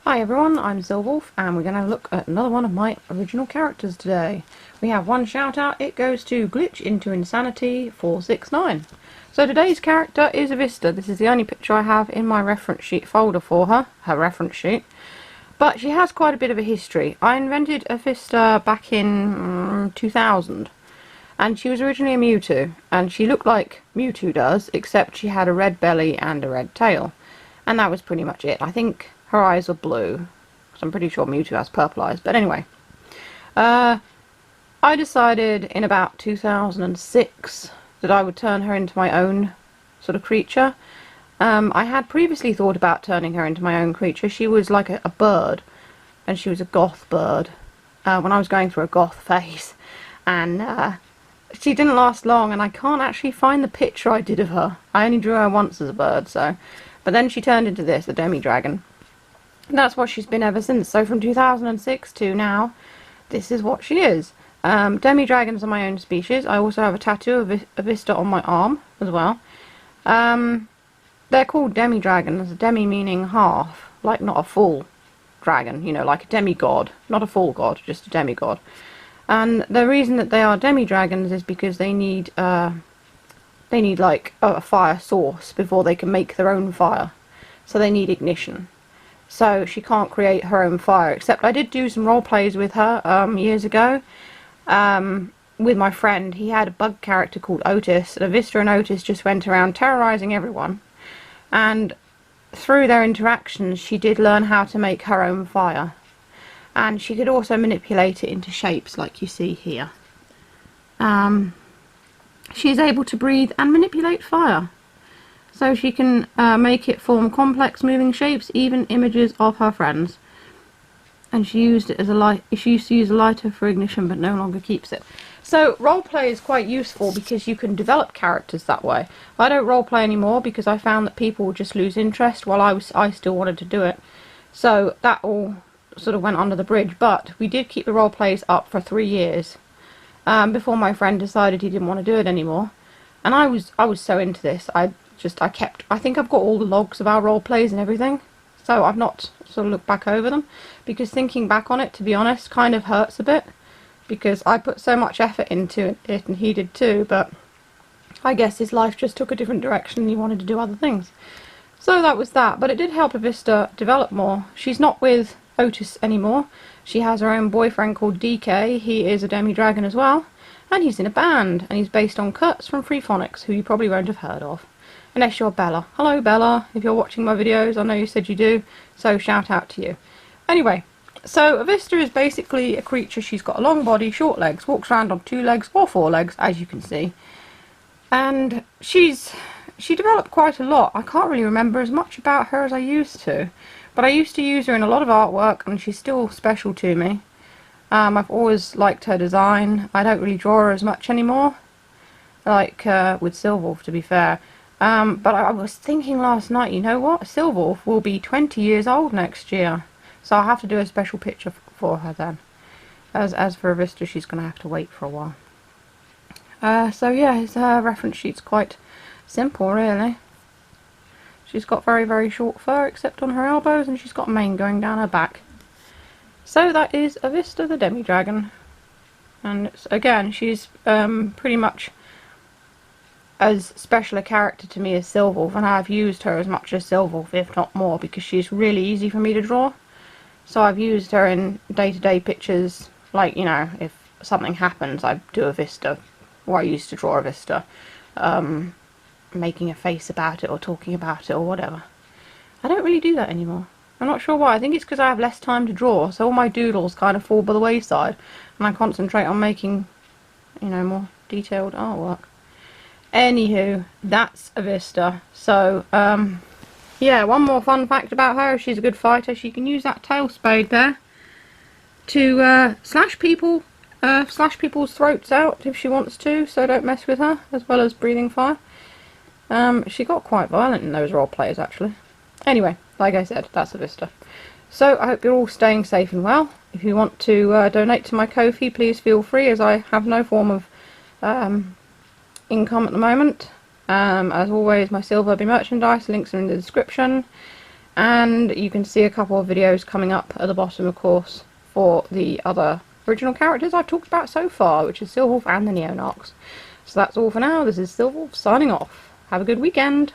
Hi everyone, I'm Silverwolf and we're going to look at another one of my original characters today. We have one shout out, it goes to Glitch into Insanity 469. So today's character is Vista. This is the only picture I have in my reference sheet folder for her reference sheet. But she has quite a bit of a history. I invented a Vista back in 2000 and she was originally a Mewtwo and she looked like Mewtwo does, except she had a red belly and a red tail. And that was pretty much it. I think her eyes were blue, because I'm pretty sure Mewtwo has purple eyes. But anyway, I decided in about 2006 that I would turn her into my own sort of creature. I had previously thought about turning her into my own creature. She was like a bird, and she was a goth bird when I was going through a goth phase. And she didn't last long, and I can't actually find the picture I did of her. I only drew her once as a bird, so. But then she turned into this, the Demidragon. And that's what she's been ever since. So from 2006 to now, this is what she is. Demidragons are my own species. I also have a tattoo of Vista on my arm as well. They're called Demidragons, demi meaning half, like not a full dragon, you know, like a demigod. Not a full god, just a demigod. And the reason that they are Demidragons is because they need like a fire source before they can make their own fire. So they need ignition. So she can't create her own fire, except I did do some role plays with her years ago with my friend. He had a bug character called Otis, and Vista and Otis just went around terrorizing everyone, and through their interactions she did learn how to make her own fire, and she could also manipulate it into shapes like you see here. She is able to breathe and manipulate fire. So she can make it form complex moving shapes, even images of her friends. And she used it as a light. She used to use a lighter for ignition, but no longer keeps it. So roleplay is quite useful because you can develop characters that way. I don't roleplay anymore because I found that people would just lose interest while I still wanted to do it. So that all sort of went under the bridge. But we did keep the roleplays up for 3 years before my friend decided he didn't want to do it anymore. And I was so into this. I think I've got all the logs of our role plays and everything, so I've not sort of looked back over them, because thinking back on it, to be honest, kind of hurts a bit, because I put so much effort into it and he did too, but I guess his life just took a different direction and he wanted to do other things. So that was that, but it did help Vista develop more. She's not with Otis anymore. She has her own boyfriend called DK. He is a Demidragon as well, and he's in a band, and he's based on Kurtz from Freephonics, who you probably won't have heard of. Unless you're Bella. Hello Bella, if you're watching my videos, I know you said you do, so shout out to you. Anyway, so Vista is basically a creature. She's got a long body, short legs, walks around on 2 legs or 4 legs, as you can see. And she developed quite a lot. I can't really remember as much about her as I used to, but I used to use her in a lot of artwork, and she's still special to me. I've always liked her design. I don't really draw her as much anymore, like with Silverwolf, to be fair. But I was thinking last night, you know what? Silverwolf will be 20 years old next year. So I'll have to do a special picture for her then. As for Vista, she's going to have to wait for a while. So yeah, his reference sheet's quite simple, really. She's got very, very short fur, except on her elbows, and she's got a mane going down her back. So that is Vista the Demidragon. And again, she's pretty much as special a character to me as Silverwolf, and I've used her as much as Silverwolf, if not more, because she's really easy for me to draw. So I've used her in day-to-day pictures, like, you know, if something happens, I do a Vista, or I used to draw a Vista, making a face about it or talking about it or whatever. I don't really do that anymore. I'm not sure why. I think it's because I have less time to draw, so all my doodles kind of fall by the wayside, and I concentrate on making, you know, more detailed artwork. Anywho, that's Vista. So, yeah, one more fun fact about her: she's a good fighter. She can use that tail spade there to slash people's throats out if she wants to, so don't mess with her, as well as breathing fire. She got quite violent in those role plays, actually. Anyway, like I said, that's Vista. So I hope you're all staying safe and well. If you want to donate to my Ko-fi, please feel free, as I have no form of income at the moment. As always, my Silverby merchandise links are in the description. And you can see a couple of videos coming up at the bottom, of course, for the other original characters I've talked about so far, which is Silverwolf and the Neonarchs. So that's all for now. This is Silverwolf signing off. Have a good weekend.